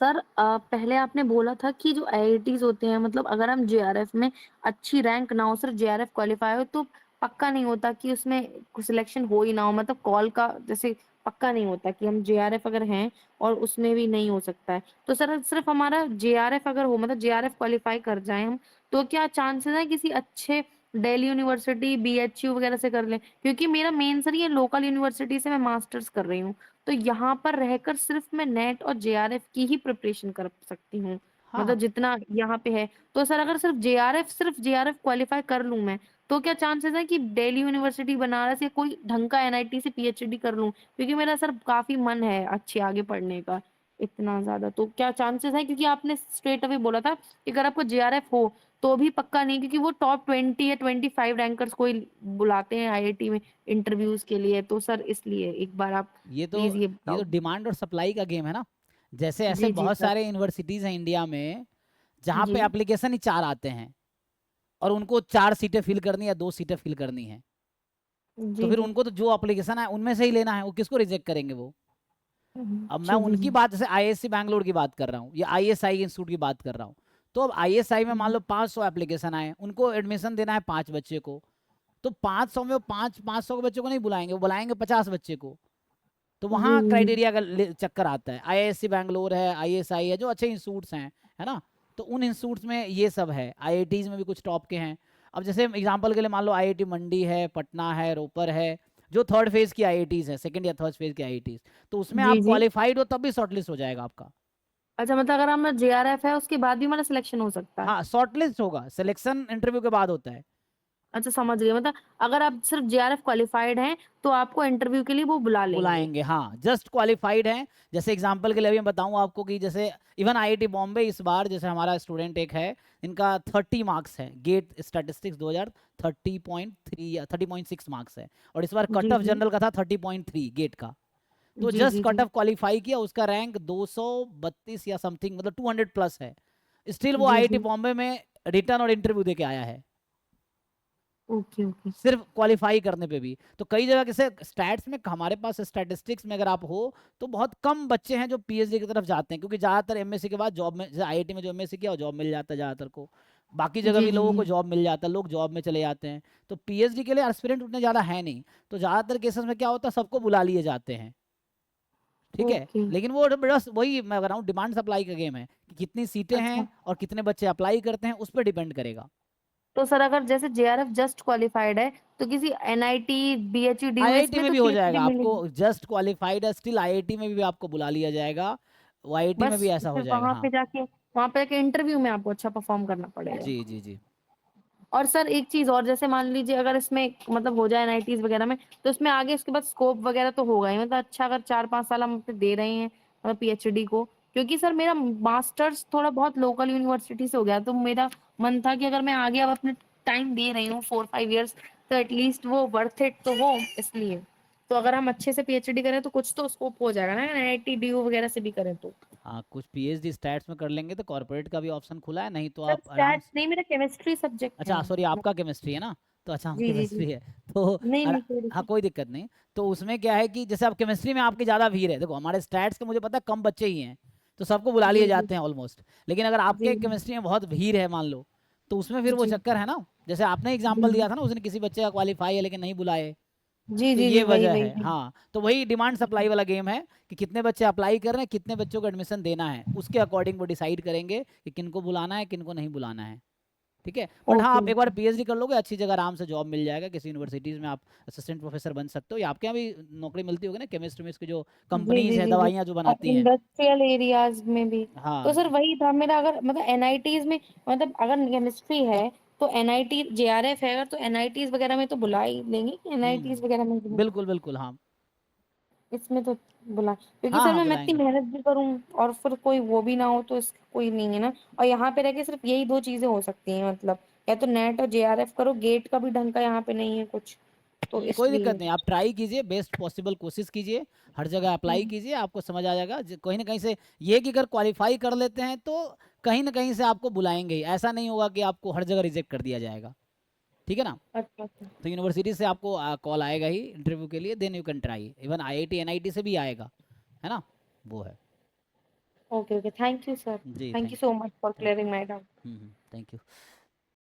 Sir पहले आपने बोला था कि जो आईआईटीज़ होते हैं मतलब अगर हम जेआरएफ में अच्छी रैंक ना हो, सिर्फ जेआरएफ क्वालीफाई हो तो पक्का नहीं होता कि उसमें सिलेक्शन हो ही ना हो, मतलब कॉल का जैसे पक्का नहीं होता कि हम जेआरएफ अगर हैं और उसमें भी नहीं हो सकता है। तो सर सिर्फ हमारा जेआरएफ अगर हो मतलब जेआरएफ क्वालीफाई कर जाएँ हम, तो क्या चांसेस है किसी अच्छे दिल्ली यूनिवर्सिटी, बीएचयू वगैरह से कर लें? क्योंकि मेरा मेन सर ये लोकल यूनिवर्सिटी से मैं मास्टर्स कर रही हूँ। तो यहाँ पर रहकर सिर्फ मैं नेट और जेआरएफ की ही प्रिपरेशन कर सकती हूँ, मतलब हाँ, जितना यहाँ पे है। तो सर अगर सिर्फ जेआरएफ क्वालीफाई कर लूँ मैं, तो क्या चांसेस है कि दिल्ली यूनिवर्सिटी बनारस या कोई ढंग का एनआईटी से पीएचडी कर लूँ? क्योंकि मेरा सर काफ़ी मन है अच्छे आगे पढ़ने का, इतना ज़्यादा। तो क्या चांसेस है? क्योंकि आपने स्ट्रेट अवे बोला था कि अगर आपको जेआरएफ हो, तो भी पक्का नहीं क्योंकि वो टॉप 20 या 25 रैंकर्स को ही बुलाते हैं आईआईटी में इंटरव्यूज़ के लिए। तो सर इसलिए एक बार आप ये तो प्लीज़ ये ये तो बताओ। डिमांड और सप्लाई का गेम है ना। जैसे ऐसे जी, जी बहुत सर। सारे यूनिवर्सिटीज़ हैं इंडिया में, जहाँ पे जी। एप्लीकेशन ही 4 आते हैं और उनको 4 सीटें फिल करनी है, 2 सीटें फिल करनी है। तो जी, फिर जी। उनको तो जो एप्लीकेशन है उनमें से ही लेना है, वो किसको रिजेक्ट करेंगे वो? अब मैं जी, जी, उनकी जी। बात, जैसे आईएससी बैंगलोर की बात कर रहा हूँ या आईएसआई इंस्टीट्यूट की बात कर रहा हूँ। तो अब आईएसआई में मान हुँ, लो 500 एप्लीकेशन आए, उनको एडमिशन देना है 5 बच्चे को। तो 500 में वो 500 के बच्चे को नहीं बुलाएंगे, वो बुलाएंगे 50 बच्चे को। तो जी, वहाँ जी, जी। क्राइटेरिया का चक्कर आता है। आईआईएससी बैंगलोर है, आईएसआई है, जो अच्छे इंस्टीट्यूट्स हैं, है ना। तो उन इंस्टीट्यूट्स में ये सब है, आईआईटीज में भी कुछ टॉप के हैं। अब जैसे एग्जांपल के लिए मान लो आईआईटी मंडी है, पटना है, रोपर है, जो थर्ड फेज की आईआईटीज है, सेकंड या थर्ड फेज की आईआईटीज। तो उसमें जी, आप जी। क्वालिफाइड हो तब भी शॉर्टलिस्ट हो जाएगा आपका। अच्छा मतलब अगर हमारा जेआरएफ है उसके बाद भी हमारा सिलेक्शन हो सकता है? हाँ, शॉर्टलिस्ट होगा, सिलेक्शन इंटरव्यू के बाद होता है। अच्छा समझ गई मतलब अगर आप सिर्फ जेआरएफ क्वालिफाइड हैं, तो आपको इंटरव्यू के लिए वो बुला लेंगे। बुलाएंगे, हाँ, जस्ट क्वालिफाइड हैं। जैसे एग्जांपल के लिए अभी मैं बताऊं आपको कि जैसे इवन आईआईटी बॉम्बे इस बार, जैसे हमारा स्टूडेंट एक है, इनका 30 मार्क्स है, गेट स्टैटिस्टिक्स 2030.3 या 30.6 मार्क्स है, और इस बार कट जी, ऑफ जी। जनरल का था 30.3 गेट का। तो जी, जस्ट जी, कट जी। ऑफ क्वालिफाई किया, उसका रैंक 232 या समथिंग, मतलब 200 प्लस है। स्टिल वो जी, आईआईटी जी। बॉम्बे में रिटर्न और इंटरव्यू दे के आया है, ओके, ओके। सिर्फ क्वालिफाई करने पे भी। तो कई जगह जैसे स्टैट्स में, हमारे पास स्टैटिस्टिक्स में अगर आप हो, तो बहुत कम बच्चे हैं जो पीएचडी की तरफ जाते हैं, क्योंकि ज़्यादातर एमएससी के बाद जॉब में, जैसे आईआईटी में जो एमएससी किया वो जॉब मिल जाता है ज़्यादातर को। बाकी जगह जी, भी जी, लोगों जी। को जॉब मिल जाता है, लोग जॉब में चले जाते हैं। तो पीएचडी के लिए एस्पिरेंट उतने ज़्यादा है नहीं। तो ज़्यादातर केसेस में क्या होता है, सबको बुला लिए जाते हैं, ठीक है। ओके। लेकिन वो बस वही मैं बता रहा हूँ, डिमांड सप्लाई का गेम है कि कितनी सीटें अच्छा। हैं और कितने बच्चे अप्लाई करते हैं, उस पर डिपेंड करेगा। तो सर अगर जैसे जेआरएफ जस्ट क्वालिफाइड है, तो किसी एनआईटी, बीएचयू, डीयू आईआईटी इसमें में तो भी हो पीएचडी जाएगा, आपको मिलेगी? जस्ट क्वालिफाइड है स्टिल आईआईटी में भी आपको बुला लिया जाएगा, वो आईआईटी में बस भी ऐसा हो फिर जाएगा, हाँ। वहाँ पे जाके इंटरव्यू में आपको अच्छा परफॉर्म करना पड़ेगा। जी जी जी। और सर एक चीज़ और जैसे मान लीजिए अगर इसमें मतलब हो जाए एनआईटीज़ वगैरह में, तो इसमें आगे उसके बाद स्कोप वगैरह तो होगा ही मतलब अच्छा अगर 4-5 साल हम पे दे रहे हैं पीएचडी को। क्योंकि सर मेरा मास्टर्स थोड़ा बहुत लोकल यूनिवर्सिटी से हो गया, तो मेरा मन था कि अगर मैं आगे अब अपने टाइम दे रही हूँ 4-5 इयर्स, तो एटलीस्ट वो वर्थ इट तो हो इसलिए। तो अगर हम अच्छे से पीएचडी करें तो कुछ तो स्कोप हो जाएगा ना एनआईटी, डीयू वगैरह से भी करें तो। हाँ, कुछ पीएचडी स्टैट्स में कर लेंगे तो कॉर्पोरेट का भी ऑप्शन खुला है, नहीं तो सर आप आराम स्टैट्स से। नहीं मेरा केमिस्ट्री सब्जेक्ट है अच्छा सॉरी, मतलब। आपका केमिस्ट्री है ना, तो अच्छा जी, जी, जी। केमिस्ट्री है। तो नहीं, नहीं कोई हाँ, दिक्कत। कोई दिक्कत नहीं। तो उसमें क्या है कि जैसे आप केमिस्ट्री में आपकी ज़्यादा भीड़ है, देखो हमारे स्टैट्स के मुझे पता है कम बच्चे ही हैं, तो सबको बुला लिए जी, जी। जाते हैं ऑलमोस्ट। लेकिन अगर जी, आपके केमिस्ट्री में बहुत भीड़ है मान लो, तो उसमें फिर वो जी। चक्कर है ना। जैसे आपने जी, एग्जाम्पल जी। दिया था ना, उसने किसी बच्चे का क्वालिफाई है लेकिन नहीं बुलाए। जी, तो जी, जी, ये वही, वजह वही, है, वही। हाँ। तो वही डिमांड सप्लाई वाला गेम है कि कितने बच्चे अप्लाई कर रहे हैं, कितने बच्चों को एडमिशन देना है, उसके अकॉर्डिंग वो डिसाइड करेंगे कि किनको बुलाना है, किनको नहीं बुलाना है, ठीक है। बट हाँ, ओके। आप एक बार पीएचडी कर लोगे, अच्छी जगह आराम से जॉब मिल जाएगा, किसी यूनिवर्सिटीज़ में आप असिस्टेंट प्रोफेसर बन सकते हो, या आपके यहाँ भी नौकरी मिलती होगी ना, केमिस्ट्री में इसकी जो जी, कंपनीज जी, हैं, जी, जी। दवाइयाँ जो और बनाती हैं। इंडस्ट्रियल एरियाज़ में भी। तो हाँ, सर वही था मेरा अगर मतलब एनआईटीज़ में मतलब अगर केमिस्ट्री है, तो एनआईटी जेआरएफ है अगर तो एनआईटीज़ वगैरह में तो बुला ही लेंगे कि एनआईटीज़ वगैरह में भी बिल्कुल बिल्कुल, हाँ। इसमें तो बुला क्योंकि हाँ सर हाँ, मैं इतनी बुलाएंगे। मेहनत भी करूँ और फिर कोई वो भी ना हो तो इसका कोई नहीं है ना। और यहाँ पे रह के सिर्फ यही 2 चीज़ें हो सकती हैं मतलब या तो नेट और जेआरएफ करो, गेट का भी ढंग का यहाँ पे नहीं है कुछ, तो कोई दिक्कत इसलिए। नहीं, आप ट्राई कीजिए, बेस्ट पॉसिबल कोशिश कीजिए, हर जगह अप्लाई हुँ। कीजिए, आपको समझ आ जाएगा। कहीं ना कहीं से ये कि अगर क्वालिफाई कर लेते हैं तो कहीं ना कहीं से आपको बुलाएंगे ही, ऐसा नहीं होगा कि आपको हर जगह रिजेक्ट कर दिया जाएगा, ठीक है ना। अच्छा, अच्छा। तो यूनिवर्सिटी से आपको कॉल आएगा ही इंटरव्यू के लिए, then you can try, even IIT NIT से भी आएगा, है ना, वो है। Okay, okay. Thank you sir. जी, thank you thank so much for thank clearing my doubt. Thank you.